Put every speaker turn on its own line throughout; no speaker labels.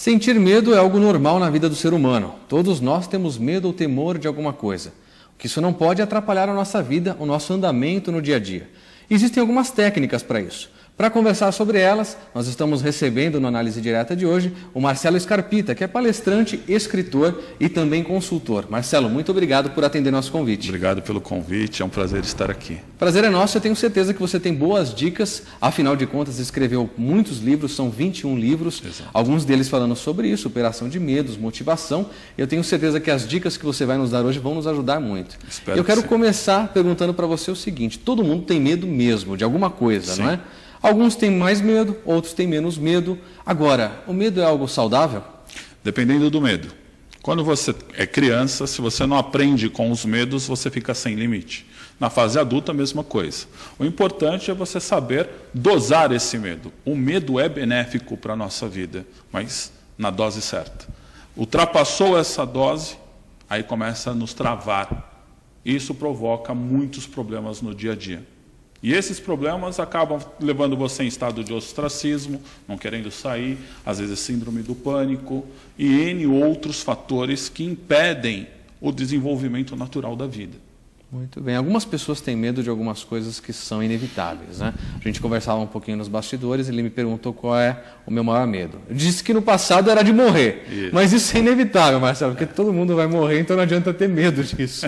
Sentir medo é algo normal na vida do ser humano. Todos nós temos medo ou temor de alguma coisa. O que isso não pode atrapalhar a nossa vida, o nosso andamento no dia a dia. Existem algumas técnicas para isso. Para conversar sobre elas, nós estamos recebendo no Análise Direta de hoje o Marcelo Scarpita, que é palestrante, escritor e também consultor. Marcelo, muito obrigado por atender nosso convite.
Obrigado pelo convite, é um prazer estar aqui.
Prazer é nosso, eu tenho certeza que você tem boas dicas, afinal de contas escreveu muitos livros, são 21 livros,
Exato.
Alguns deles falando sobre isso, superação de medos, motivação. Eu tenho certeza que as dicas que você vai nos dar hoje vão nos ajudar muito. Eu quero começar perguntando para você o seguinte: todo mundo tem medo mesmo de alguma coisa,
Sim.
não é? Alguns têm mais medo, outros têm menos medo. Agora, o medo é algo saudável?
Dependendo do medo. Quando você é criança, se você não aprende com os medos, você fica sem limite. Na fase adulta, a mesma coisa. O importante é você saber dosar esse medo. O medo é benéfico para a nossa vida, mas na dose certa. Ultrapassou essa dose, aí começa a nos travar. Isso provoca muitos problemas no dia a dia. E esses problemas acabam levando você em estado de ostracismo, não querendo sair, às vezes síndrome do pânico e N outros fatores que impedem o desenvolvimento natural da vida.
Muito bem. Algumas pessoas têm medo de algumas coisas que são inevitáveis, né? A gente conversava um pouquinho nos bastidores e ele me perguntou qual é o meu maior medo. Eu disse que no passado era de morrer, mas isso é inevitável, Marcelo, porque todo mundo vai morrer, então não adianta ter medo disso.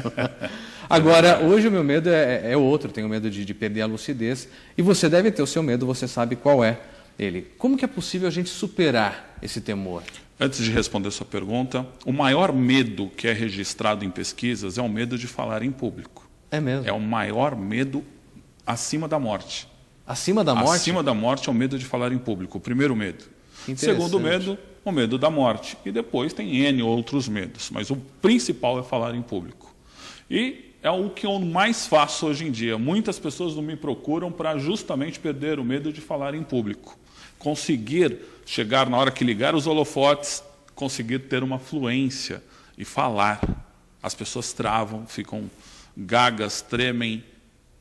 Agora, hoje o meu medo é outro, tenho medo de perder a lucidez. E você deve ter o seu medo, você sabe qual é ele. Como que é possível a gente superar esse temor?
Antes de responder sua pergunta, o maior medo que é registrado em pesquisas é o medo de falar em público.
É mesmo?
É o maior medo acima da morte.
Acima da morte?
Acima da morte é o medo de falar em público, o primeiro medo. Segundo medo, o medo da morte. E depois tem N outros medos, mas o principal é falar em público. E é o que eu mais faço hoje em dia. Muitas pessoas não me procuram para justamente perder o medo de falar em público. Conseguir chegar na hora que ligar os holofotes, conseguir ter uma fluência e falar. As pessoas travam, ficam gagas, tremem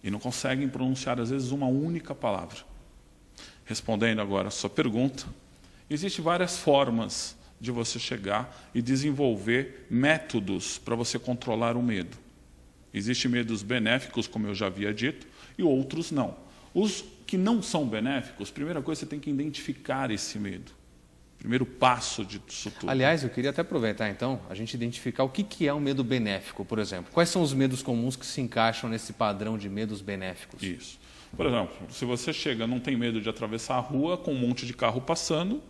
e não conseguem pronunciar, às vezes, uma única palavra. Respondendo agora a sua pergunta, existem várias formas de você chegar e desenvolver métodos para você controlar o medo. Existem medos benéficos, como eu já havia dito, e outros não. Os que não são benéficos, primeira coisa, você tem que identificar esse medo. Primeiro passo disso tudo.
Aliás, eu queria até aproveitar, então, a gente identificar o que é um medo benéfico, por exemplo. Quais são os medos comuns que se encaixam nesse padrão de medos benéficos?
Isso. Por exemplo, se você chega, não tem medo de atravessar a rua com um monte de carro passando,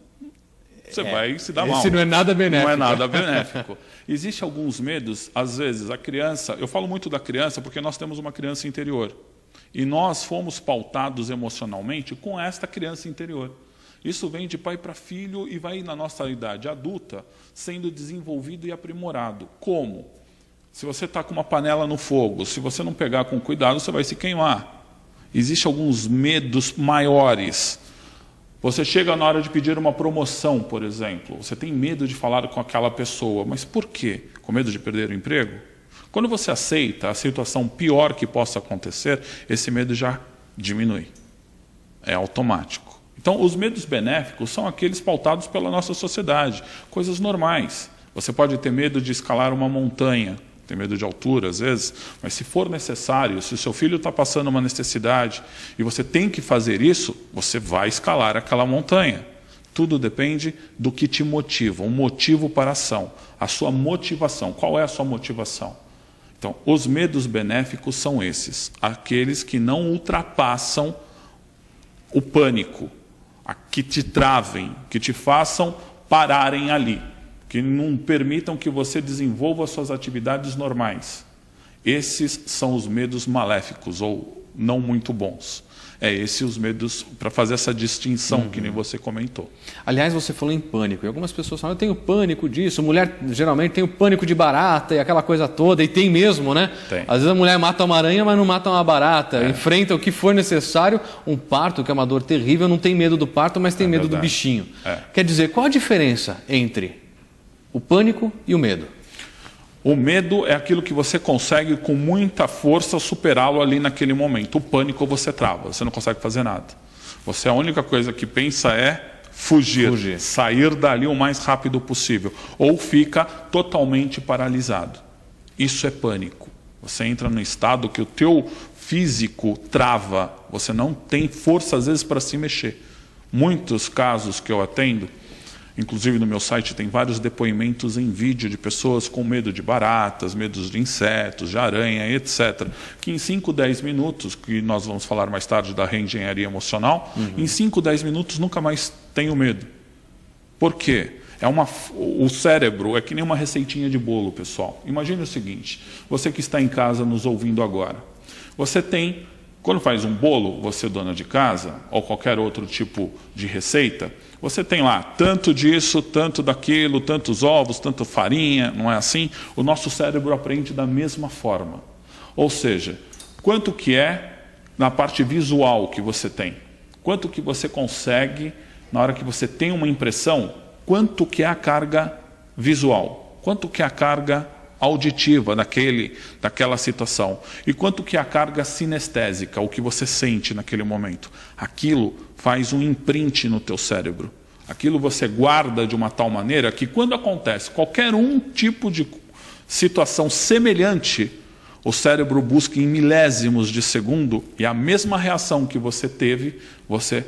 você vai se dar mal.
Esse não é nada benéfico.
Não é nada benéfico. Existem alguns medos, às vezes, a criança... Eu falo muito da criança porque nós temos uma criança interior. E nós fomos pautados emocionalmente com esta criança interior. Isso vem de pai para filho e vai, na nossa idade adulta, sendo desenvolvido e aprimorado. Como? Se você está com uma panela no fogo, se você não pegar com cuidado, você vai se queimar. Existem alguns medos maiores. Você chega na hora de pedir uma promoção, por exemplo. Você tem medo de falar com aquela pessoa. Mas por quê? Com medo de perder o emprego? Quando você aceita a situação pior que possa acontecer, esse medo já diminui. É automático. Então, os medos benéficos são aqueles pautados pela nossa sociedade. Coisas normais. Você pode ter medo de escalar uma montanha. Tem medo de altura, às vezes, mas se for necessário, se o seu filho está passando uma necessidade e você tem que fazer isso, você vai escalar aquela montanha. Tudo depende do que te motiva, um motivo para a ação, a sua motivação. Qual é a sua motivação? Então, os medos benéficos são esses, aqueles que não ultrapassam o pânico, que te travem, que te façam pararem ali, que não permitam que você desenvolva suas atividades normais. Esses são os medos maléficos ou não muito bons. Esses os medos, para fazer essa distinção que nem você comentou.
Aliás, você falou em pânico, e algumas pessoas falam, eu tenho pânico disso, mulher geralmente tem o pânico de barata e aquela coisa toda, e tem mesmo, né?
Tem.
Às vezes a mulher mata uma aranha, mas não mata uma barata, enfrenta o que for necessário, um parto, que é uma dor terrível, não tem medo do parto, mas tem medo do bichinho. Quer dizer, qual a diferença entre o pânico e o medo?
O medo é aquilo que você consegue com muita força superá-lo ali naquele momento. O pânico você trava, você não consegue fazer nada. Você a única coisa que pensa é fugir, sair dali o mais rápido possível, ou fica totalmente paralisado. Isso é pânico. Você entra num estado que o teu físico trava, você não tem força às vezes para se mexer. Muitos casos que eu atendo, inclusive no meu site tem vários depoimentos em vídeo de pessoas com medo de baratas, medos de insetos, de aranha, etc. Que em 5, 10 minutos, que nós vamos falar mais tarde da reengenharia emocional, em 5, 10 minutos nunca mais tenho medo. Por quê? O cérebro é que nem uma receitinha de bolo, pessoal. Imagine o seguinte, você que está em casa nos ouvindo agora, você tem, quando faz um bolo, você dona de casa, ou qualquer outro tipo de receita, você tem lá tanto disso, tanto daquilo, tantos ovos, tanto farinha, não é assim? O nosso cérebro aprende da mesma forma. Ou seja, quanto que é na parte visual que você tem? Quanto que você consegue, na hora que você tem uma impressão, quanto que é a carga visual? Quanto que é a carga auditiva daquela situação? E quanto que é a carga sinestésica, o que você sente naquele momento? Aquilo faz um imprint no teu cérebro. Aquilo você guarda de uma tal maneira que quando acontece qualquer tipo de situação semelhante, o cérebro busca em milésimos de segundo e a mesma reação que você teve, você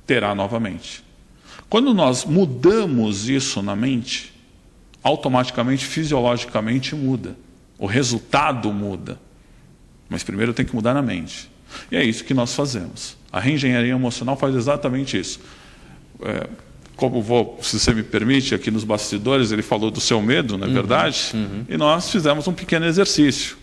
terá novamente. Quando nós mudamos isso na mente, automaticamente, fisiologicamente muda. O resultado muda. Mas primeiro tem que mudar na mente. E é isso que nós fazemos. A reengenharia emocional faz exatamente isso. Se você me permite, aqui nos bastidores, ele falou do seu medo, não é verdade? E nós fizemos um pequeno exercício.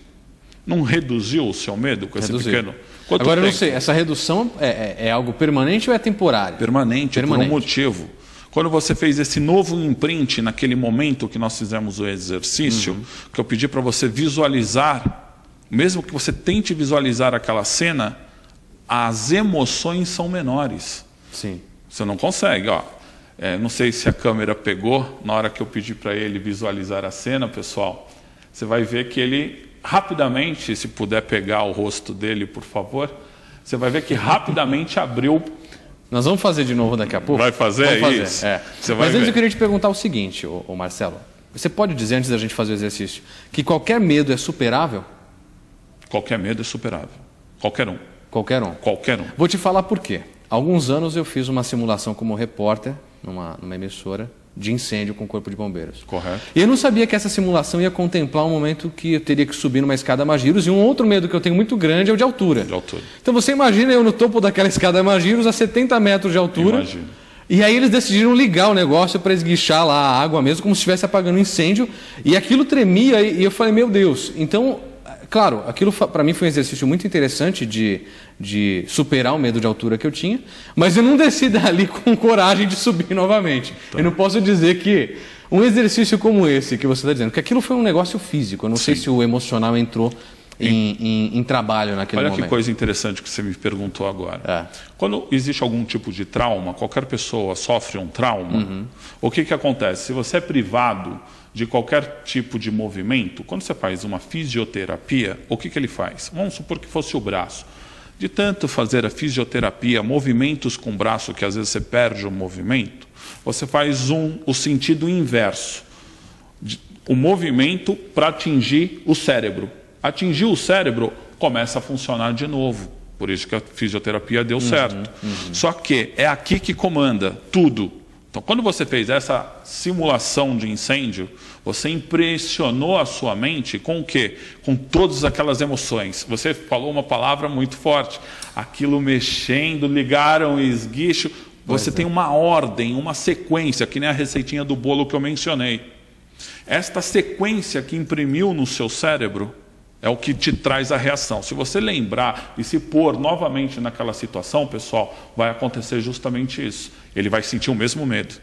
Não reduziu o seu medo com esse pequeno?
Agora eu não sei, essa redução é algo permanente ou é temporário?
Permanente, por um motivo. Quando você fez esse novo imprint naquele momento que nós fizemos o exercício, que eu pedi para você visualizar, mesmo que você tente visualizar aquela cena, as emoções são menores.
Sim.
Você não consegue, ó. Não sei se a câmera pegou, na hora que eu pedi para ele visualizar a cena, pessoal, você vai ver que ele rapidamente, se puder pegar o rosto dele, por favor, você vai ver que rapidamente abriu.
Nós vamos fazer de novo daqui a pouco?
Vai fazer?
Vamos fazer.
Isso.
Mas antes eu queria te perguntar o seguinte, ô Marcelo. Você pode dizer, antes da gente fazer o exercício, que qualquer medo é superável?
Qualquer medo é superável. Qualquer um.
Qualquer um?
Qualquer um.
Vou te falar por quê. Há alguns anos eu fiz uma simulação como repórter numa emissora de incêndio com o Corpo de Bombeiros.
Correto.
E eu não sabia que essa simulação ia contemplar um momento que eu teria que subir numa escada Magiros, e um outro medo que eu tenho muito grande é o de altura.
De altura.
Então você imagina eu no topo daquela escada Magiros a 70 metros de altura.
Imagina.
E aí eles decidiram ligar o negócio para esguichar lá a água mesmo, como se estivesse apagando um incêndio, e aquilo tremia, e eu falei, meu Deus. Então, claro, aquilo para mim foi um exercício muito interessante de superar o medo de altura que eu tinha, mas eu não desci dali com coragem de subir novamente. Tá. Eu não posso dizer que um exercício como esse que você está dizendo, que aquilo foi um negócio físico, eu não sei se o emocional entrou em trabalho naquele momento.
Olha que coisa interessante que você me perguntou agora. Quando existe algum tipo de trauma, qualquer pessoa sofre um trauma, o que acontece? Se você é privado de qualquer tipo de movimento, quando você faz uma fisioterapia, o que ele faz? Vamos supor que fosse o braço. De tanto fazer a fisioterapia, movimentos com o braço, que às vezes você perde o movimento, você faz o sentido inverso. O movimento para atingir o cérebro. Atingir o cérebro, começa a funcionar de novo. Por isso que a fisioterapia deu certo. Só que é aqui que comanda tudo. Então, quando você fez essa simulação de incêndio, você impressionou a sua mente com o quê? Com todas aquelas emoções. Você falou uma palavra muito forte. Aquilo mexendo, ligaram o esguicho. Você tem uma ordem, uma sequência, que nem a receitinha do bolo que eu mencionei. Esta sequência que imprimiu no seu cérebro é o que te traz a reação. Se você lembrar e se pôr novamente naquela situação, pessoal, vai acontecer justamente isso. Ele vai sentir o mesmo medo.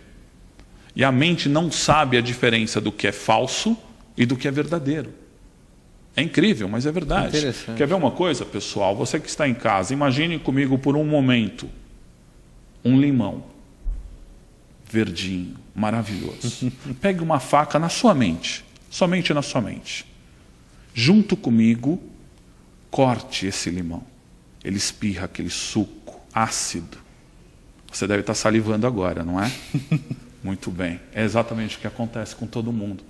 E a mente não sabe a diferença do que é falso e do que é verdadeiro. É incrível, mas é verdade. Quer ver uma coisa, pessoal? Você que está em casa, imagine comigo por um momento um limão verdinho, maravilhoso. Pegue uma faca na sua mente, somente na sua mente. Junto comigo, corte esse limão. Ele espirra aquele suco ácido. Você deve estar salivando agora, não é? Muito bem. É exatamente o que acontece com todo mundo.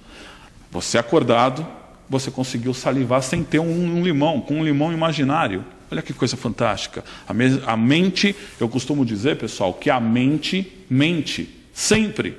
Você acordado, você conseguiu salivar sem ter um limão, com um limão imaginário. Olha que coisa fantástica. A mente, eu costumo dizer, pessoal, que a mente mente sempre.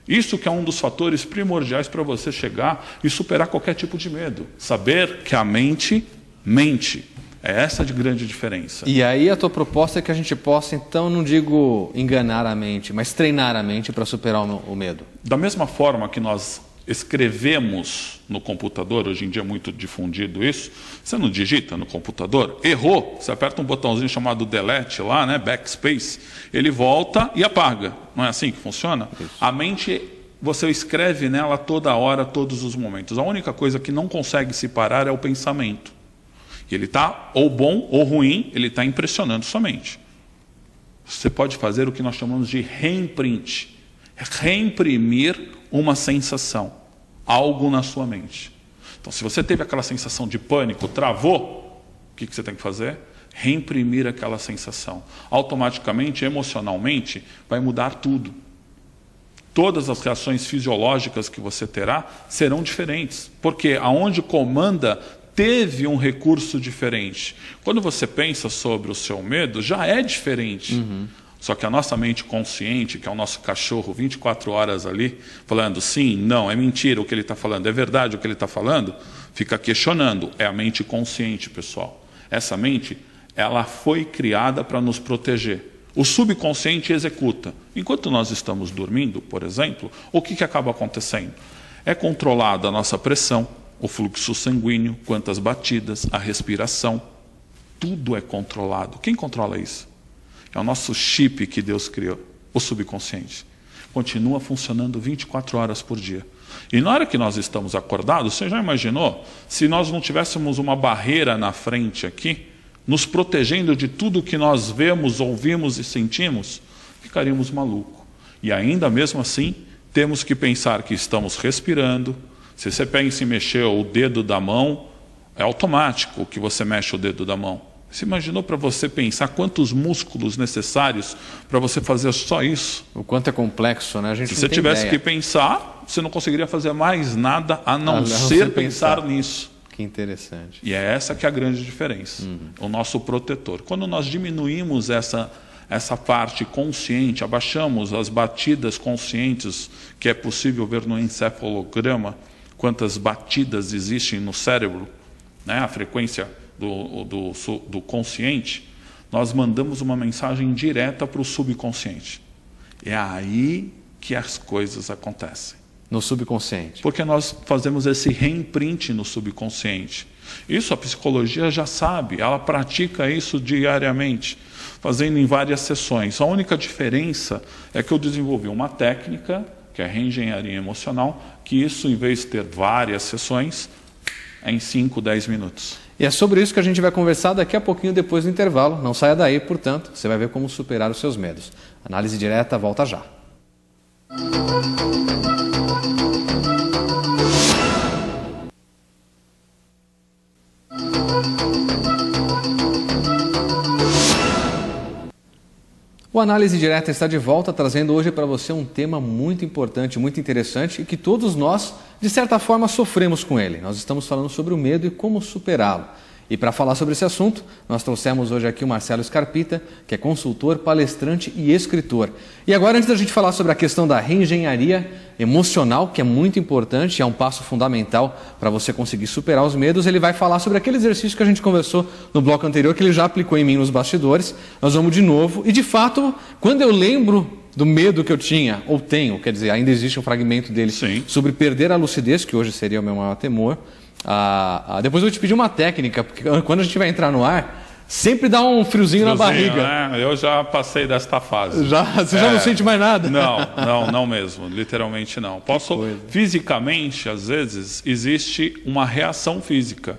Isso que é um dos fatores primordiais para você chegar e superar qualquer tipo de medo. Saber que a mente mente. É essa de grande diferença.
E aí a tua proposta é que a gente possa, então, não digo enganar a mente, mas treinar a mente para superar o medo.
Da mesma forma que nós escrevemos no computador, hoje em dia é muito difundido isso, você não digita no computador, errou, você aperta um botãozinho chamado delete lá, né, backspace, ele volta e apaga. Não é assim que funciona? Isso. A mente, você escreve nela toda hora, todos os momentos. A única coisa que não consegue se parar é o pensamento. E ele está ou bom ou ruim, ele está impressionando sua mente. Você pode fazer o que nós chamamos de reimprint. Reimprimir uma sensação, algo na sua mente. Então, se você teve aquela sensação de pânico, travou, o que você tem que fazer? Reimprimir aquela sensação. Automaticamente, emocionalmente, vai mudar tudo. Todas as reações fisiológicas que você terá serão diferentes. Porque aonde comanda teve um recurso diferente. Quando você pensa sobre o seu medo, já é diferente. Só que a nossa mente consciente, que é o nosso cachorro 24 horas ali, falando sim, não, é mentira o que ele está falando, é verdade o que ele está falando, fica questionando. É a mente consciente, pessoal. Essa mente, ela foi criada para nos proteger. O subconsciente executa. Enquanto nós estamos dormindo, por exemplo, o que acaba acontecendo? É controlada a nossa pressão, o fluxo sanguíneo, quantas batidas, a respiração, tudo é controlado. Quem controla isso? É o nosso chip que Deus criou, o subconsciente. Continua funcionando 24 horas por dia. E na hora que nós estamos acordados, você já imaginou? Se nós não tivéssemos uma barreira na frente aqui, nos protegendo de tudo que nós vemos, ouvimos e sentimos, ficaríamos malucos. E ainda mesmo assim, temos que pensar que estamos respirando. Se você pensa em mexer o dedo da mão, é automático que você mexe o dedo da mão. Você imaginou para você pensar quantos músculos necessários para você fazer só isso?
O quanto é complexo, né? A gente
Se você tivesse que pensar, você não conseguiria fazer mais nada a não ser pensar nisso.
Que interessante.
E é essa que é a grande diferença. O nosso protetor. Quando nós diminuímos essa parte consciente, abaixamos as batidas conscientes, que é possível ver no encefalograma, quantas batidas existem no cérebro, né? A frequência do consciente, nós mandamos uma mensagem direta para o subconsciente. É aí que as coisas acontecem.
No subconsciente.
Porque nós fazemos esse reimprint no subconsciente. Isso a psicologia já sabe, ela pratica isso diariamente, fazendo em várias sessões. A única diferença é que eu desenvolvi uma técnica, que é a reengenharia emocional, que isso, em vez de ter várias sessões, é em 5, 10 minutos.
E é sobre isso que a gente vai conversar daqui a pouquinho depois do intervalo. Não saia daí, portanto, você vai ver como superar os seus medos. Análise direta, volta já. O Análise Direta está de volta, trazendo hoje para você um tema muito importante, muito interessante e que todos nós, de certa forma, sofremos com ele. Nós estamos falando sobre o medo e como superá-lo. E para falar sobre esse assunto, nós trouxemos hoje aqui o Marcelo Scarpita, que é consultor, palestrante e escritor. E agora, antes da gente falar sobre a questão da reengenharia emocional, que é muito importante, é um passo fundamental para você conseguir superar os medos, ele vai falar sobre aquele exercício que a gente conversou no bloco anterior, que ele já aplicou em mim nos bastidores. Nós vamos de novo. E, de fato, quando eu lembro do medo que eu tinha, ou tenho, quer dizer, ainda existe um fragmento dele,
sim,
sobre perder a lucidez, que hoje seria o meu maior temor. Depois eu vou te pedir uma técnica, porque quando a gente vai entrar no ar, sempre dá um friozinho na barriga.
Né? Eu já passei desta fase.
Você já não sente mais nada?
Não mesmo, literalmente não. Fisicamente, às vezes, existe uma reação física.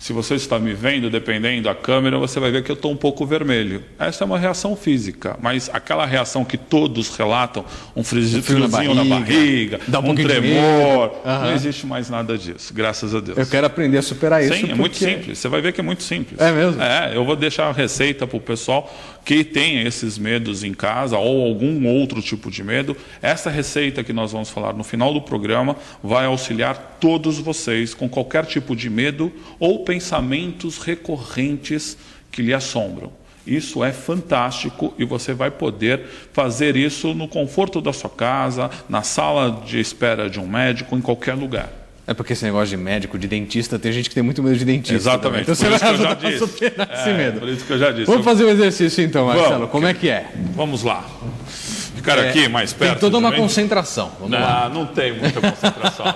Se você está me vendo, dependendo da câmera, você vai ver que eu estou um pouco vermelho. Essa é uma reação física, mas aquela reação que todos relatam, um friozinho na barriga, um tremor, não existe mais nada disso, graças a Deus.
Eu quero aprender a superar isso.
Sim, é muito simples. Você vai ver que é muito simples.
É mesmo?
Eu vou deixar a receita para o pessoal que tem esses medos em casa ou algum outro tipo de medo. Essa receita que nós vamos falar no final do programa vai auxiliar todos vocês com qualquer tipo de medo ou pensamentos recorrentes que lhe assombram. Isso é fantástico e você vai poder fazer isso no conforto da sua casa, na sala de espera de um médico, em qualquer lugar.
É porque esse negócio de médico, de dentista, tem gente que tem muito medo de dentista.
Exatamente.
Então você vai ajudar a superar esse medo.
Por isso que eu já disse.
Vamos fazer o exercício então, Marcelo. Como é que é?
Vamos lá. Ficar aqui mais perto.
Tem toda uma concentração. Vamos lá.
Não tem muita concentração.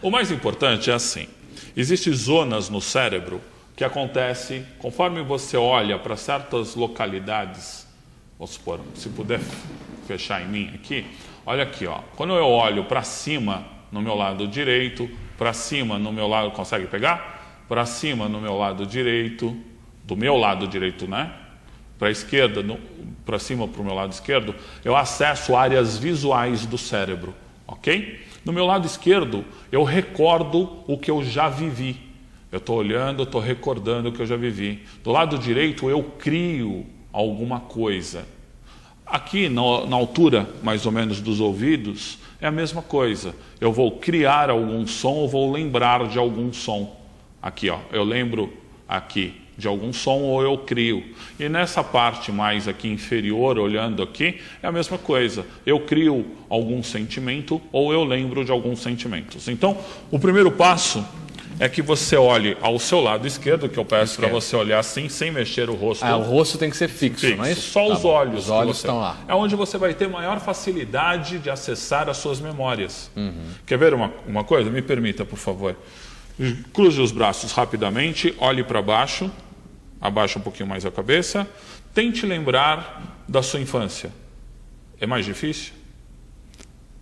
O mais importante é assim. Existem zonas no cérebro que acontece conforme você olha para certas localidades. Vamos supor, se puder fechar em mim aqui. Olha aqui, ó. Quando eu olho para cima no meu lado direito, para cima no meu lado, consegue pegar? Para cima no meu lado direito, do meu lado direito, né? Para a esquerda, para cima para o meu lado esquerdo, eu acesso áreas visuais do cérebro, ok? No meu lado esquerdo, eu recordo o que eu já vivi. Eu estou olhando, estou recordando o que eu já vivi. Do lado direito, eu crio alguma coisa. Aqui, na altura, mais ou menos, dos ouvidos, é a mesma coisa. Eu vou criar algum som ou vou lembrar de algum som. Aqui, ó, eu lembro aqui de algum som ou eu crio. E nessa parte mais aqui inferior, olhando aqui, é a mesma coisa. Eu crio algum sentimento ou eu lembro de alguns sentimentos. Então, o primeiro passo é que você olhe ao seu lado esquerdo, que eu peço para você olhar assim, sem mexer o rosto.
O rosto tem que ser fixo, não é isso?
Só os olhos.
Os olhos estão lá.
É onde você vai ter maior facilidade de acessar as suas memórias. Quer ver uma coisa? Me permita, por favor. Cruze os braços rapidamente, olhe para baixo, abaixa um pouquinho mais a cabeça. Tente lembrar da sua infância. É mais difícil?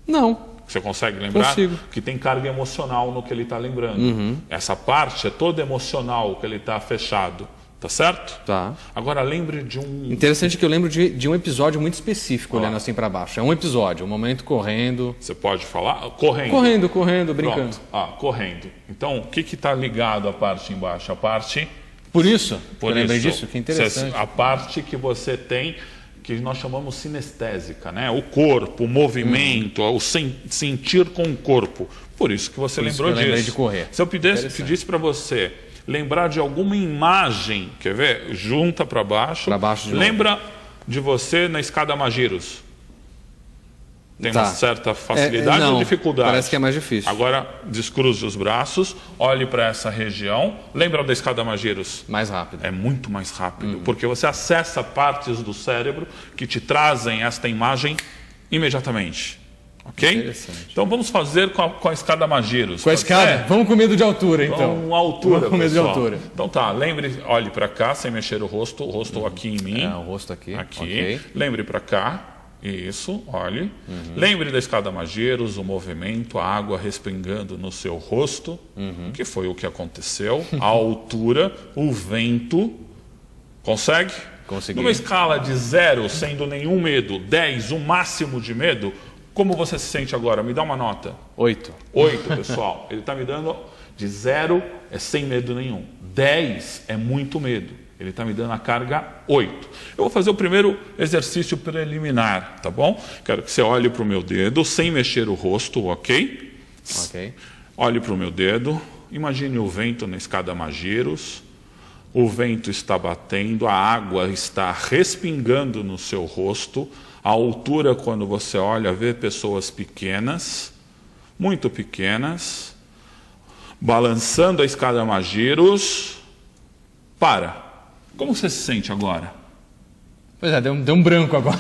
Não.
Você consegue lembrar?
Consigo.
Que tem carga emocional no que ele está lembrando. Essa parte é toda emocional, que ele está fechado. Tá certo?
Tá.
Agora lembre de um...
Interessante que eu lembro de um episódio muito específico, olhando assim para baixo. É um episódio, um momento correndo.
Você pode falar? Correndo.
Correndo, brincando.
Pronto. Correndo. Então, o que está ligado à parte embaixo? A parte...
Por isso?
Por
eu lembrei
isso,
disso? Que interessante.
A parte que você tem, que nós chamamos sinestésica, né? O corpo, o movimento, o sentir com o corpo. Por isso que você lembrou disso. Eu lembrei
de correr.
Se eu pedisse para você lembrar de alguma imagem, quer ver? Junta para baixo.
Para baixo de novo.
Lembra de você na escada Magiros. Tem uma certa facilidade ou dificuldade?
Parece que é mais difícil.
Agora, descruze os braços, olhe para essa região. Lembra da escada Magiros?
Mais rápido.
É muito mais rápido, porque você acessa partes do cérebro que te trazem esta imagem imediatamente. Ok?
Interessante.
Então vamos fazer com a escada Magiros.
Com a escada? Vamos com medo de altura, então.
Com altura,
Vamos com medo de altura.
Então tá, lembre, olhe para cá, sem mexer o rosto aqui em mim.
O rosto aqui.
Aqui.
Okay.
Lembre para cá. Isso, olhe. Lembre da escada Magiros, o movimento, a água respingando no seu rosto, que foi o que aconteceu, a altura, o vento. Consegue?
Consegui.
Numa escala de 0, sendo nenhum medo, 10, o máximo de medo, como você se sente agora? Me dá uma nota.
8.
8, pessoal. Ele está me dando de 0 é sem medo nenhum. 10 é muito medo. Ele está me dando a carga 8. Eu vou fazer o primeiro exercício preliminar, tá bom? Quero que você olhe para o meu dedo, sem mexer o rosto, ok?
Ok.
Olhe para o meu dedo. Imagine o vento na escada Magiros. O vento está batendo, a água está respingando no seu rosto. A altura, quando você olha, vê pessoas pequenas, muito pequenas, balançando a escada Magiros. Para. Como você se sente agora?
Pois é, deu um branco agora.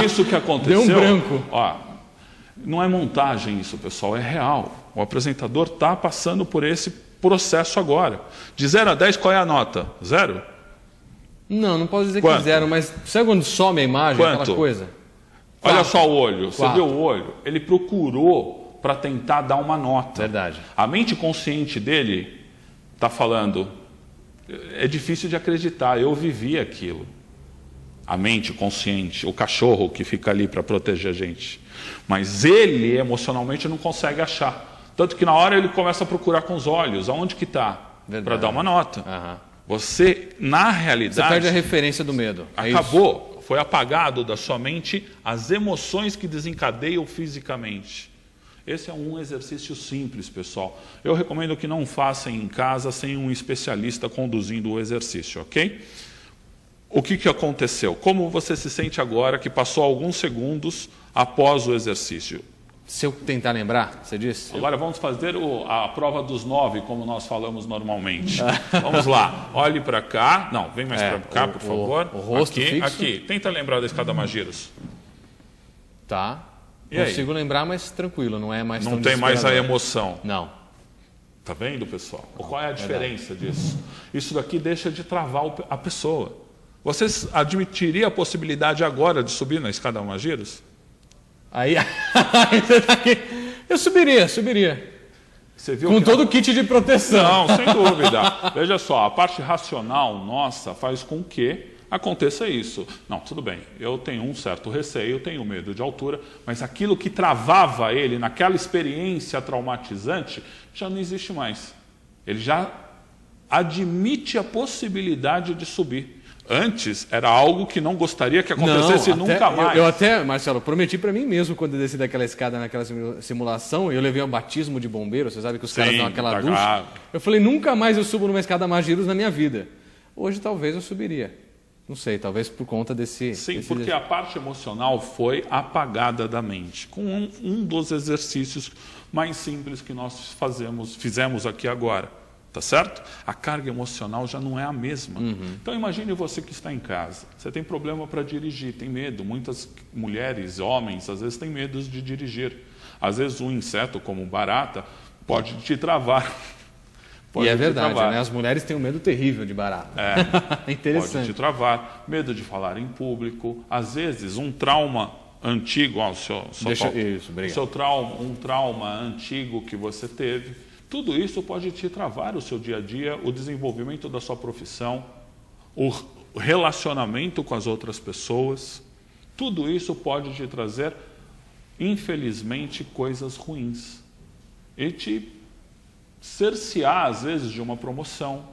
Isso que aconteceu...
Deu um branco.
Ó, não é montagem isso, pessoal, é real. O apresentador está passando por esse processo agora. De 0 a 10, qual é a nota? 0?
Não posso dizer
Quanto?
que 0, mas sabe quando some a imagem,
Quanto?
aquela coisa?
Olha só o olho. Você
4.
vê o olho? Ele procurou para tentar dar uma nota.
Verdade.
A mente consciente dele está falando, é difícil de acreditar, eu vivi aquilo. A mente consciente, o cachorro que fica ali para proteger a gente. Mas ele, emocionalmente, não consegue achar. Tanto que na hora ele começa a procurar com os olhos, aonde que está? Para dar uma nota. Você, na realidade...
Você perde a referência do medo.
Acabou. Foi apagado da sua mente as emoções que desencadeiam fisicamente. Esse é um exercício simples, pessoal. Eu recomendo que não façam em casa sem um especialista conduzindo o exercício, ok? O que aconteceu? Como você se sente agora que passou alguns segundos após o exercício?
Se eu tentar lembrar, você disse?
Agora vamos fazer a prova dos 9, como nós falamos normalmente. Vamos lá. Olhe para cá. Não, vem mais para cá, por favor.
O rosto
aqui,
fixo.
aqui. Tenta lembrar da escada Magiros.
Tá.
E
Consigo lembrar, mas tranquilo, não é mais tão
Não tem mais a emoção.
Não.
Tá vendo, pessoal? Qual é a diferença disso? Isso daqui deixa de travar a pessoa. Você admitiria a possibilidade agora de subir na escada Magiros?
Aí, você tá aqui. Eu subiria.
Você viu
com todo o kit de proteção.
Não, sem dúvida. Veja só, a parte racional nossa faz com que aconteça isso. Não, tudo bem, eu tenho um certo receio, eu tenho medo de altura, mas aquilo que travava ele naquela experiência traumatizante já não existe mais. Ele já admite a possibilidade de subir. Antes era algo que não gostaria que acontecesse nunca mais.
Eu até, Marcelo, prometi para mim mesmo quando eu desci daquela escada naquela simulação, eu levei um batismo de bombeiro, você sabe que os caras dão aquela ducha. Eu falei, nunca mais eu subo numa escada Magiros na minha vida. Hoje talvez eu subiria. Não sei, talvez por conta desse...
Sim, porque a parte emocional foi apagada da mente. Com um dos exercícios mais simples que nós fizemos aqui agora. Tá certo? A carga emocional já não é a mesma. Então imagine você que está em casa. Você tem problema para dirigir, tem medo. Muitas mulheres, homens, às vezes têm medo de dirigir. Às vezes um inseto como barata pode te travar.
E é verdade, né? As mulheres têm um medo terrível de barata. É interessante.
Pode te travar, medo de falar em público. Às vezes um trauma antigo, um trauma antigo que você teve. Tudo isso pode te travar o seu dia a dia, o desenvolvimento da sua profissão, o relacionamento com as outras pessoas. Tudo isso pode te trazer, infelizmente, coisas ruins. E te cercear, às vezes, de uma promoção.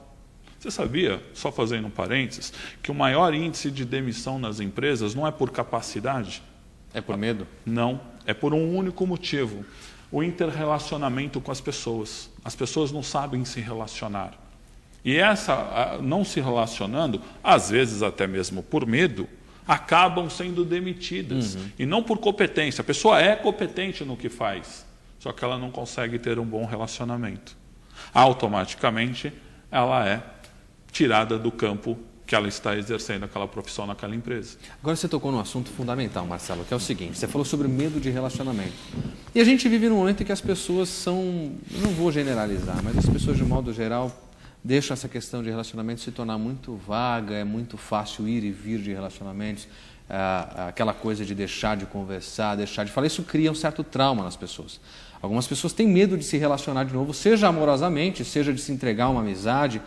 Você sabia, só fazendo um parênteses, que o maior índice de demissão nas empresas não é por capacidade?
É por medo?
Não, é por um único motivo. O interrelacionamento com as pessoas. As pessoas não sabem se relacionar. E não se relacionando, às vezes até mesmo por medo, acabam sendo demitidas. E não por competência. A pessoa é competente no que faz, só que ela não consegue ter um bom relacionamento. Automaticamente, ela é tirada do campo que ela está exercendo aquela profissão naquela empresa.
Agora você tocou num assunto fundamental, Marcelo, que é o seguinte, você falou sobre medo de relacionamento. E a gente vive num momento em que as pessoas são, eu não vou generalizar, mas as pessoas de modo geral deixam essa questão de relacionamento se tornar muito vaga, é muito fácil ir e vir de relacionamentos, aquela coisa de deixar de conversar, deixar de falar, isso cria um certo trauma nas pessoas. Algumas pessoas têm medo de se relacionar de novo, seja amorosamente, seja de se entregar a uma amizade.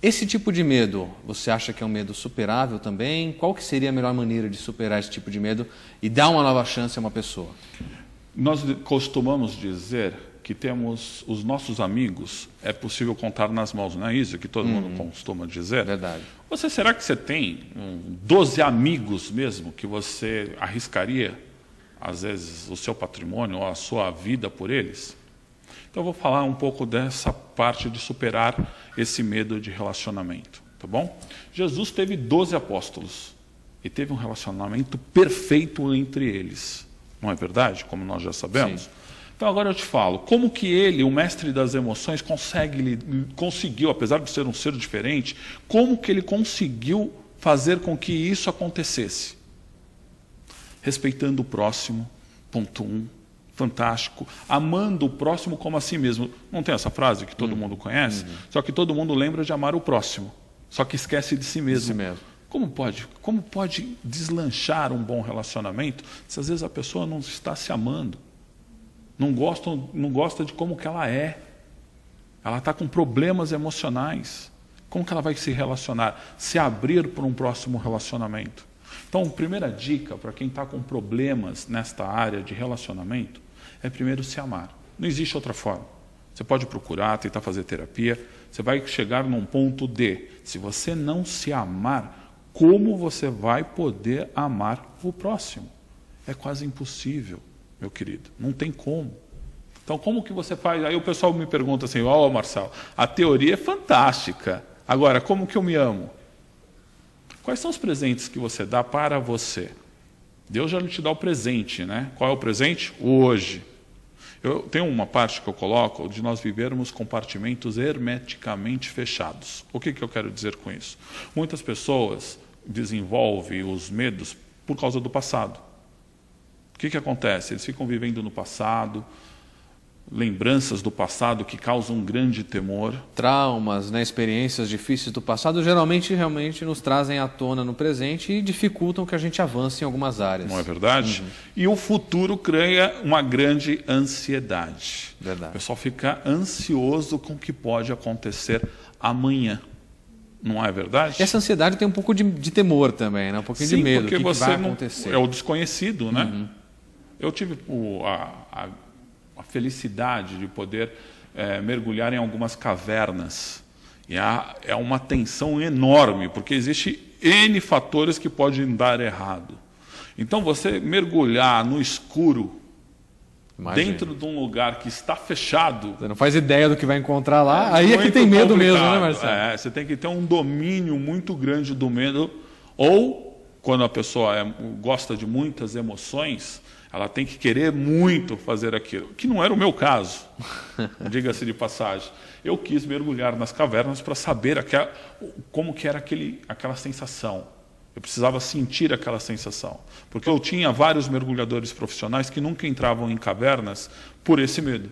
Esse tipo de medo, você acha que é um medo superável também? Qual que seria a melhor maneira de superar esse tipo de medo e dar uma nova chance a uma pessoa?
Nós costumamos dizer que temos os nossos amigos, é possível contar nas mãos, não é isso que todo mundo costuma dizer?
Verdade.
Será que você tem 12 amigos mesmo que você arriscaria, às vezes, o seu patrimônio ou a sua vida por eles? Então eu vou falar um pouco dessa parte de superar esse medo de relacionamento, tá bom? Jesus teve 12 apóstolos e teve um relacionamento perfeito entre eles. Não é verdade? Como nós já sabemos. Sim. Então agora eu te falo, como que ele, o mestre das emoções, conseguiu, apesar de ser um ser diferente, como que ele conseguiu fazer com que isso acontecesse? Respeitando o próximo, ponto 1. Fantástico. Amando o próximo como a si mesmo. Não tem essa frase que todo mundo conhece? Só que todo mundo lembra de amar o próximo. Só que esquece de si mesmo. Como pode deslanchar um bom relacionamento se às vezes a pessoa não está se amando? Não gosta de como que ela é. Ela está com problemas emocionais. Como que ela vai se relacionar? Se abrir para um próximo relacionamento. Então, a primeira dica para quem está com problemas nesta área de relacionamento é primeiro se amar. Não existe outra forma. Você pode procurar, tentar fazer terapia. Você vai chegar num ponto de, se você não se amar, como você vai poder amar o próximo? É quase impossível, meu querido. Não tem como. Então, como que você faz? Aí o pessoal me pergunta assim, ó, Marcelo, a teoria é fantástica. Agora, como que eu me amo? Quais são os presentes que você dá para você? Deus já te dá o presente, né? Qual é o presente? O hoje. Eu tenho uma parte que eu coloco de nós vivermos compartimentos hermeticamente fechados. O que eu quero dizer com isso? Muitas pessoas desenvolvem os medos por causa do passado. O que acontece? Eles ficam vivendo no passado, lembranças do passado que causam um grande temor.
Traumas, né, experiências difíceis do passado, geralmente realmente nos trazem à tona no presente e dificultam que a gente avance em algumas áreas.
Não é verdade? E o futuro cria uma grande ansiedade.
Verdade.
O pessoal fica ansioso com o que pode acontecer amanhã. Não é verdade?
E essa ansiedade tem um pouco de temor também, né? Um pouquinho de medo.
Porque
que vai
não,
acontecer?
É o desconhecido, né? Eu tive a felicidade de poder mergulhar em algumas cavernas. E é uma tensão enorme, porque existe N fatores que podem dar errado. Então, você mergulhar no escuro, dentro de um lugar que está fechado...
Você não faz ideia do que vai encontrar lá, aí é que tem medo mesmo, né, Marcelo?
Você tem que ter um domínio muito grande do medo, ou, quando a pessoa gosta de muitas emoções, ela tem que querer muito fazer aquilo, que não era o meu caso, diga-se de passagem. Eu quis mergulhar nas cavernas para saber como que era aquela sensação. Eu precisava sentir aquela sensação. Porque eu tinha vários mergulhadores profissionais que nunca entravam em cavernas por esse medo.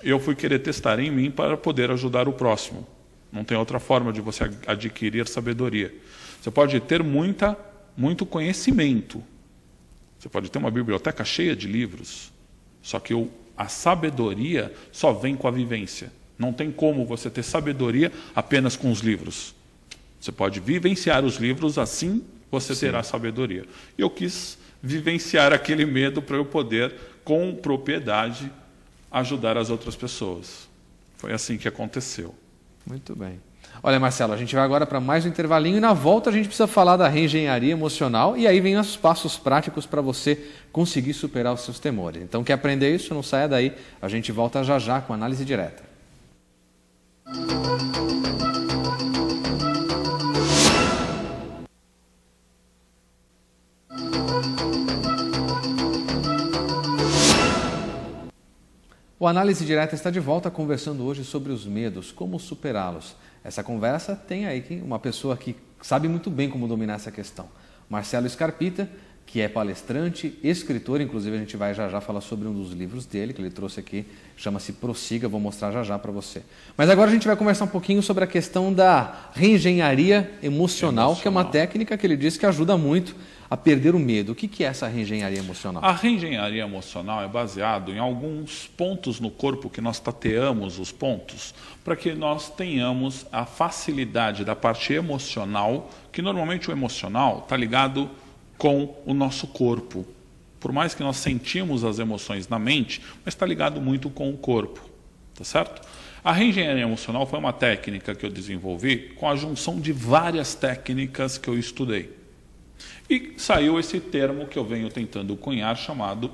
Eu fui querer testar em mim para poder ajudar o próximo. Não tem outra forma de você adquirir sabedoria. Você pode ter muito conhecimento. Você pode ter uma biblioteca cheia de livros. Só que a sabedoria só vem com a vivência. Não tem como você ter sabedoria apenas com os livros. Você pode vivenciar os livros, assim você terá sabedoria. E eu quis vivenciar aquele medo para eu poder, com propriedade, ajudar as outras pessoas. Foi assim que aconteceu.
Muito bem. Olha, Marcelo, a gente vai agora para mais um intervalinho e na volta a gente precisa falar da reengenharia emocional e aí vem os passos práticos para você conseguir superar os seus temores. Então, quer aprender isso? Não saia daí. A gente volta já já com análise direta. O Análise Direta está de volta conversando hoje sobre os medos, como superá-los. Essa conversa tem aí uma pessoa que sabe muito bem como dominar essa questão. Marcelo Scarpita, que é palestrante, escritor, inclusive a gente vai já falar sobre um dos livros dele, que ele trouxe aqui, chama-se Prossiga, vou mostrar já para você. Mas agora a gente vai conversar um pouquinho sobre a questão da reengenharia emocional, que é uma técnica que ele diz que ajuda muito a perder o medo. O que é essa reengenharia emocional?
A reengenharia emocional é baseado em alguns pontos no corpo que nós tateamos os pontos para que nós tenhamos a facilidade da parte emocional, que normalmente o emocional está ligado com o nosso corpo. Por mais que nós sentimos as emoções na mente, mas está ligado muito com o corpo. Tá certo? A reengenharia emocional foi uma técnica que eu desenvolvi com a junção de várias técnicas que eu estudei. E saiu esse termo que eu venho tentando cunhar, chamado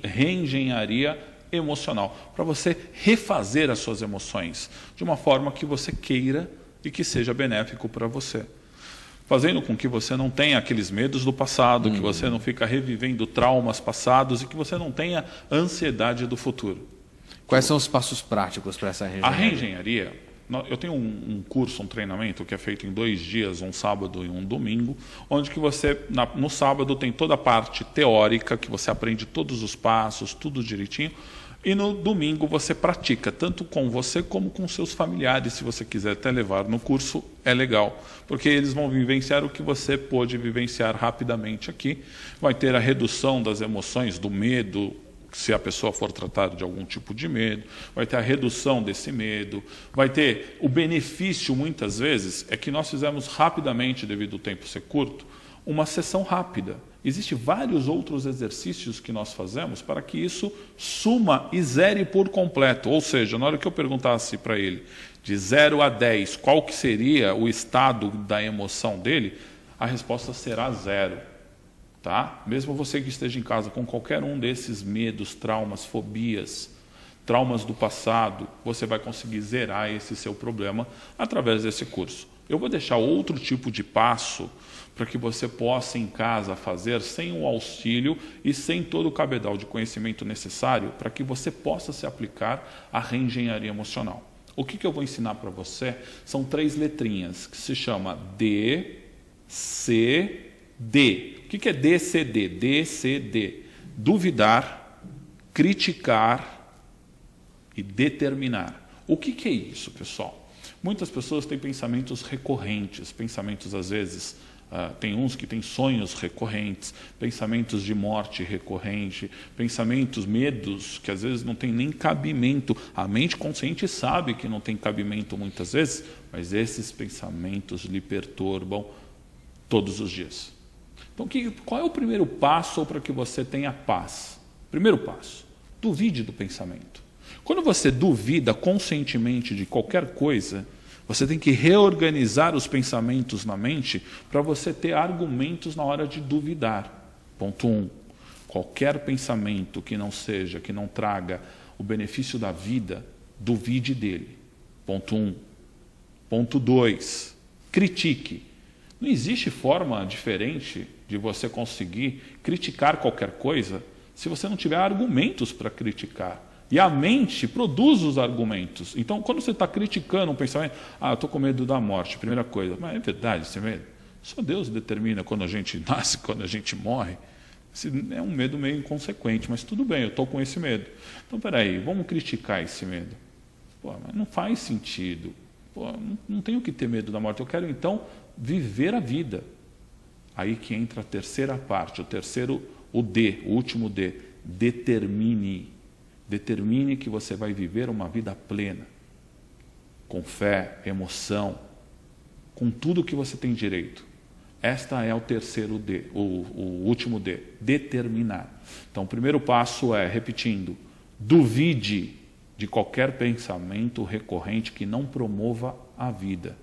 reengenharia emocional, para você refazer as suas emoções de uma forma que você queira e que seja benéfico para você. Fazendo com que você não tenha aqueles medos do passado, que você não fica revivendo traumas passados e que você não tenha ansiedade do futuro.
Quais são os passos práticos para essa reengenharia?
A reengenharia... Eu tenho um curso, um treinamento que é feito em 2 dias, um sábado e um domingo, onde que você, no sábado, tem toda a parte teórica, que você aprende todos os passos, tudo direitinho, e no domingo você pratica, tanto com você como com seus familiares, se você quiser até levar no curso, é legal, porque eles vão vivenciar o que você pôde vivenciar rapidamente aqui, vai ter a redução das emoções, do medo, se a pessoa for tratada de algum tipo de medo, vai ter a redução desse medo, vai ter o benefício, muitas vezes, é que nós fizemos rapidamente, devido ao tempo ser curto, uma sessão rápida. Existem vários outros exercícios que nós fazemos para que isso suma e zere por completo. Ou seja, na hora que eu perguntasse para ele, de 0 a 10, qual que seria o estado da emoção dele, a resposta será 0. Tá? Mesmo você que esteja em casa com qualquer um desses medos, traumas, fobias, traumas do passado, você vai conseguir zerar esse seu problema através desse curso. Eu vou deixar outro tipo de passo para que você possa em casa fazer sem o auxílio e sem todo o cabedal de conhecimento necessário para que você possa se aplicar à reengenharia emocional. O que eu vou ensinar para você são 3 letrinhas que se chama D, C, D. O que é DCD? DCD. Duvidar, criticar e determinar. O que é isso, pessoal? Muitas pessoas têm pensamentos recorrentes, pensamentos às vezes, tem uns que têm sonhos recorrentes, pensamentos de morte recorrente, pensamentos, medos que às vezes não tem nem cabimento. A mente consciente sabe que não tem cabimento muitas vezes, mas esses pensamentos lhe perturbam todos os dias. Então, qual é o primeiro passo para que você tenha paz? Primeiro passo, duvide do pensamento. Quando você duvida conscientemente de qualquer coisa, você tem que reorganizar os pensamentos na mente para você ter argumentos na hora de duvidar. Ponto 1. Qualquer pensamento que não traga o benefício da vida, duvide dele. Ponto 1. Ponto 2. Critique. Não existe forma diferente de você conseguir criticar qualquer coisa se você não tiver argumentos para criticar. E a mente produz os argumentos. Então, quando você está criticando um pensamento, eu estou com medo da morte, primeira coisa. Mas é verdade esse medo? Só Deus determina quando a gente nasce, quando a gente morre. Esse é um medo meio inconsequente, mas tudo bem, eu estou com esse medo. Então, peraí, vamos criticar esse medo. Mas não faz sentido. Não tenho que ter medo da morte. Eu quero, então, viver a vida. Aí que entra a terceira parte, o D, o último D. Determine. Determine que você vai viver uma vida plena, com fé, emoção, com tudo que você tem direito. Esta é o terceiro D, o último D, determinar. Então, o primeiro passo é, repetindo, duvide de qualquer pensamento recorrente que não promova a vida.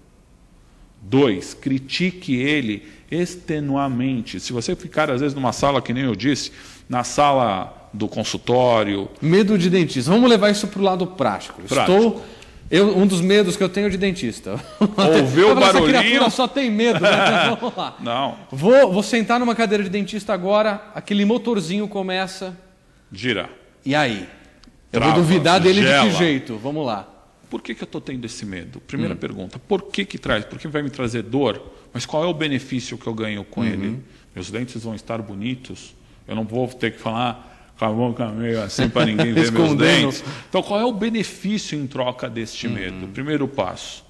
2, critique ele extenuamente. Se você ficar, às vezes, numa sala, que nem eu disse, na sala do consultório...
Medo de dentista. Vamos levar isso para o lado prático. Um dos medos que eu tenho de dentista.
Ouviu o barulhinho...
Essa criatura só tem medo, né? Vamos lá.
Não.
Vou sentar numa cadeira de dentista agora, aquele motorzinho começa...
Girar.
E aí? Eu vou duvidar dele de que jeito? Vamos lá.
Por que eu estou tendo esse medo? Primeira pergunta. Por que traz? Porque vai me trazer dor? Mas qual é o benefício que eu ganho com ele? Meus dentes vão estar bonitos? Eu não vou ter que falar com a boca meio assim para ninguém ver meus dentes? Então, qual é o benefício em troca deste medo? Primeiro passo.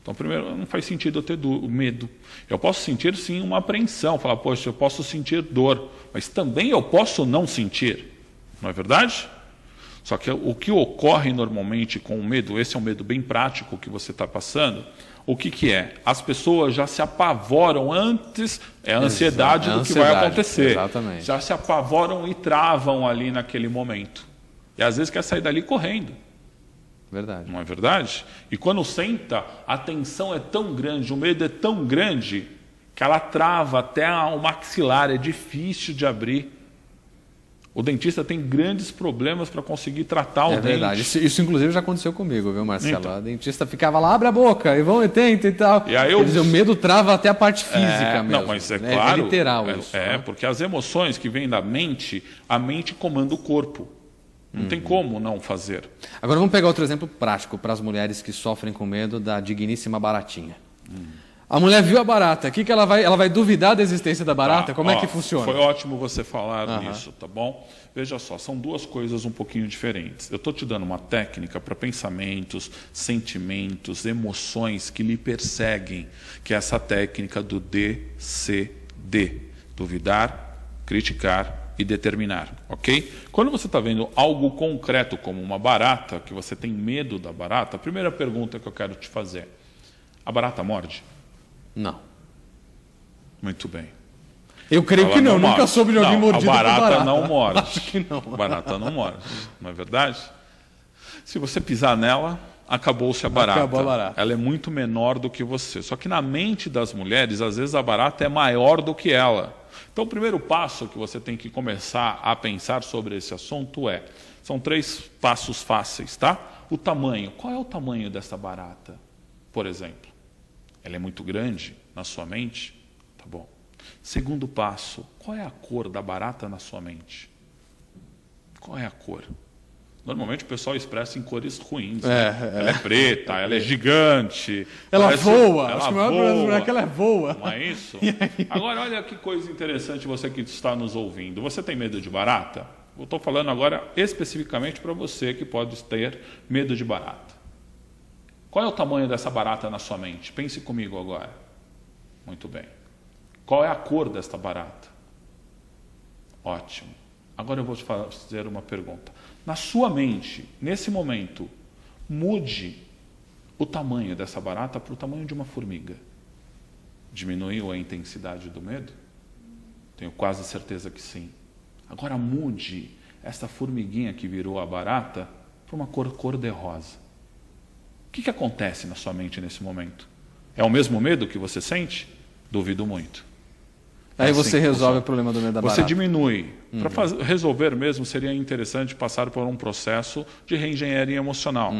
Então, primeiro, não faz sentido eu ter medo. Eu posso sentir, sim, uma apreensão. Falar, poxa, eu posso sentir dor. Mas também eu posso não sentir. Não é verdade? Só que o que ocorre normalmente com o medo, esse é um medo bem prático que você está passando, o que é? As pessoas já se apavoram antes, é a ansiedade do que vai acontecer.
Exatamente.
Já se apavoram e travam ali naquele momento. E às vezes quer sair dali correndo.
Verdade.
Não é verdade? E quando senta, a tensão é tão grande, o medo é tão grande, que ela trava até o maxilar, é difícil de abrir. O dentista tem grandes problemas para conseguir tratar o dente. É
verdade. Isso, inclusive, já aconteceu comigo, viu, Marcelo? Então. A dentista ficava lá, abre a boca, e vão e tenta e tal.
E aí
Quer dizer, o medo trava até a parte física mesmo.
Não, mas é claro.
É literal isso.
Né? Porque as emoções que vêm da mente, a mente comanda o corpo. Não tem como não fazer.
Agora vamos pegar outro exemplo prático para as mulheres que sofrem com medo da digníssima baratinha. A mulher viu a barata, que ela vai duvidar da existência da barata? Como é que funciona?
Foi ótimo você falar nisso, tá bom? Veja só, são duas coisas um pouquinho diferentes. Eu estou te dando uma técnica para pensamentos, sentimentos, emoções que lhe perseguem, que é essa técnica do DCD. Duvidar, criticar e determinar, ok? Quando você está vendo algo concreto, como uma barata, que você tem medo da barata, a primeira pergunta que eu quero te fazer: a barata morde?
Não.
Muito bem.
Eu creio que não, nunca soube de alguém mordido por barata.
A barata não morde.
Acho que não.
A barata não morde, não é verdade? Se você pisar nela, acabou-se a barata.
Acabou a barata.
Ela é muito menor do que você. Só que na mente das mulheres, às vezes a barata é maior do que ela. Então o primeiro passo que você tem que começar a pensar sobre esse assunto são 3 passos fáceis, tá? O tamanho. Qual é o tamanho dessa barata, por exemplo? Ela é muito grande na sua mente? Tá bom. Segundo passo, qual é a cor da barata na sua mente? Qual é a cor? Normalmente o pessoal expressa em cores ruins. Ela é preta, ela é gigante.
Ela voa. Acho que o maior problema é que ela voa.
Não é isso? Agora, olha que coisa interessante, você que está nos ouvindo. Você tem medo de barata? Eu estou falando agora especificamente para você que pode ter medo de barata. Qual é o tamanho dessa barata na sua mente? Pense comigo agora. Muito bem. Qual é a cor desta barata? Ótimo. Agora eu vou te fazer uma pergunta. Na sua mente, nesse momento, mude o tamanho dessa barata para o tamanho de uma formiga. Diminuiu a intensidade do medo? Tenho quase certeza que sim. Agora mude essa formiguinha que virou a barata para uma cor cor-de-rosa. O que acontece na sua mente nesse momento? É o mesmo medo que você sente? Duvido muito.
Aí você resolve o problema do medo da barata.
Você diminui. Para resolver mesmo, seria interessante passar por um processo de reengenharia emocional.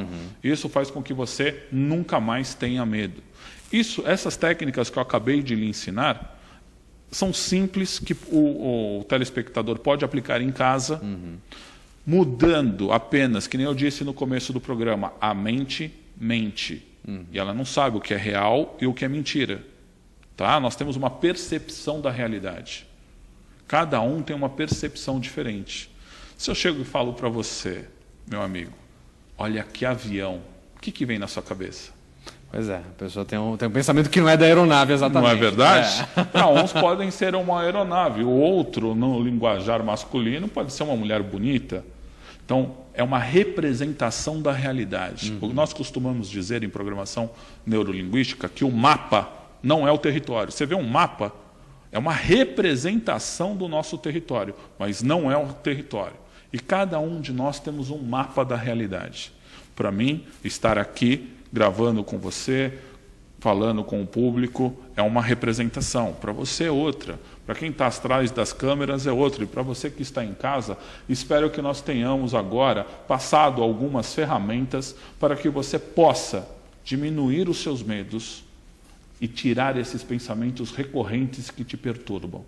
Isso faz com que você nunca mais tenha medo. Essas técnicas que eu acabei de lhe ensinar são simples, que o telespectador pode aplicar em casa, mudando apenas, que nem eu disse no começo do programa, a mente mente. E ela não sabe o que é real e o que é mentira. Tá? Nós temos uma percepção da realidade. Cada um tem uma percepção diferente. Se eu chego e falo para você, meu amigo, olha que avião, o que vem na sua cabeça?
Pois é, a pessoa tem um pensamento que não é da aeronave exatamente.
Não é verdade? Para uns podem ser uma aeronave, o outro, no linguajar masculino, pode ser uma mulher bonita. Então, é uma representação da realidade. Nós costumamos dizer em programação neurolinguística que o mapa não é o território. Você vê um mapa, é uma representação do nosso território, mas não é o território. E cada um de nós temos um mapa da realidade. Para mim, estar aqui, gravando com você, falando com o público, é uma representação. Para você é outra. Para quem está atrás das câmeras é outra. E para você que está em casa, espero que nós tenhamos agora passado algumas ferramentas para que você possa diminuir os seus medos e tirar esses pensamentos recorrentes que te perturbam.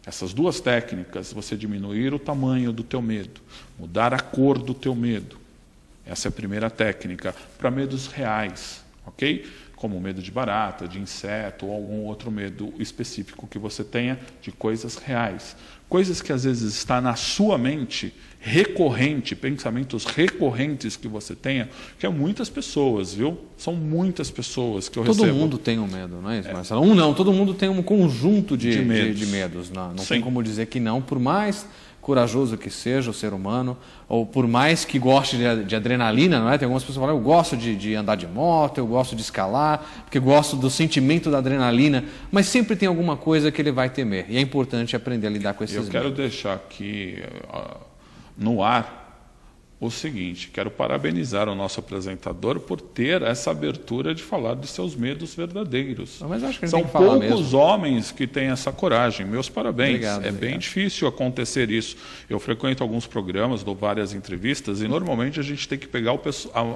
Essas 2 técnicas, você diminuir o tamanho do teu medo, mudar a cor do teu medo. Essa é a primeira técnica para medos reais, ok? Como medo de barata, de inseto ou algum outro medo específico que você tenha de coisas reais. Coisas que às vezes está na sua mente, recorrente, pensamentos recorrentes que você tenha, que é muitas pessoas, viu? São muitas pessoas que eu recebo.
Todo mundo tem um medo, não é isso, Marcelo? Não, todo mundo tem um conjunto de medos. Não tem como dizer que não, por mais corajoso que seja o ser humano, ou por mais que goste de adrenalina, não é? Tem algumas pessoas que falam, eu gosto de andar de moto, eu gosto de escalar, porque eu gosto do sentimento da adrenalina, mas sempre tem alguma coisa que ele vai temer, e é importante aprender a lidar com esses medos.
Eu quero deixar aqui no ar o seguinte, quero parabenizar o nosso apresentador por ter essa abertura de falar dos seus medos verdadeiros.
Mas acho que
são poucos homens que têm essa coragem. Meus parabéns.
Obrigado.
Bem difícil acontecer isso. Eu frequento alguns programas, dou várias entrevistas e normalmente a gente tem que pegar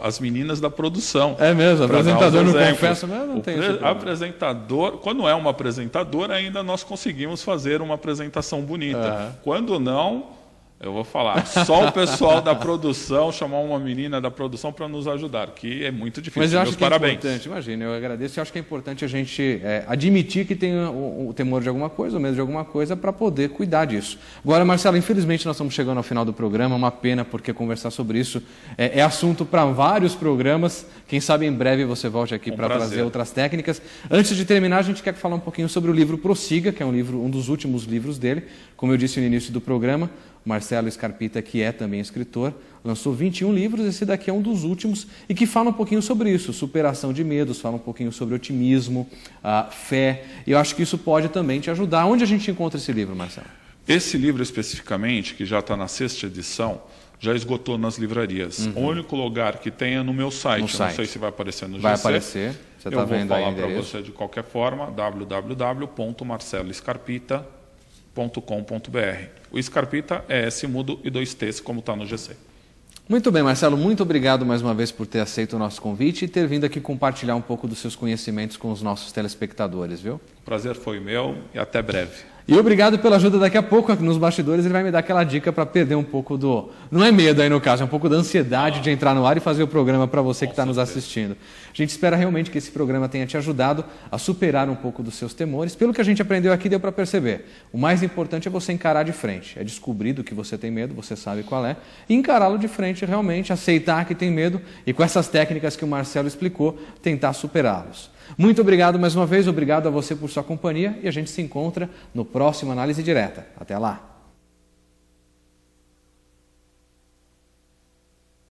as meninas da produção.
É mesmo, o apresentador não confessa, mas não tem isso.
Apresentador, quando é uma apresentadora, ainda nós conseguimos fazer uma apresentação bonita. Quando não, Eu vou falar, só o pessoal da produção, chamar uma menina da produção para nos ajudar, que é muito difícil.
Mas eu acho que
parabéns.
É importante, imagina, eu agradeço, eu acho que é importante a gente admitir que tem o temor de alguma coisa, o medo de alguma coisa, para poder cuidar disso. Agora, Marcelo, infelizmente nós estamos chegando ao final do programa, uma pena, porque conversar sobre isso é assunto para vários programas. Quem sabe em breve você volte aqui para trazer outras técnicas. Antes de terminar, a gente quer falar um pouquinho sobre o livro Prossiga, que é um dos últimos livros dele, como eu disse no início do programa. Marcelo Scarpita, que é também escritor, lançou 21 livros, esse daqui é um dos últimos, e que fala um pouquinho sobre isso, superação de medos, fala um pouquinho sobre otimismo, fé, e eu acho que isso pode também te ajudar. Onde a gente encontra esse livro, Marcelo?
Esse livro especificamente, que já está na 6ª edição, já esgotou nas livrarias. O único lugar que tem é no meu site. Não sei se vai aparecer no GC.
Vai aparecer, você está vendo aí o endereço.
Eu vou falar para você de qualquer forma, www.marceloscarpita.com.br. O Scarpita é S mudo e 2 T's, como está no GC.
Muito bem, Marcelo, muito obrigado mais uma vez por ter aceito o nosso convite e ter vindo aqui compartilhar um pouco dos seus conhecimentos com os nossos telespectadores, viu?
O prazer foi meu e até breve.
E obrigado pela ajuda. Daqui a pouco, nos bastidores, ele vai me dar aquela dica para perder um pouco do... Não é medo aí no caso, é um pouco da ansiedade de entrar no ar e fazer o programa para você que está nos assistindo. A gente espera realmente que esse programa tenha te ajudado a superar um pouco dos seus temores. Pelo que a gente aprendeu aqui, deu para perceber. O mais importante é você encarar de frente. É descobrir do que você tem medo, você sabe qual é, e encará-lo de frente realmente, aceitar que tem medo e com essas técnicas que o Marcelo explicou, tentar superá-los. Muito obrigado mais uma vez, obrigado a você por sua companhia e a gente se encontra no próximo Análise Direta. Até lá!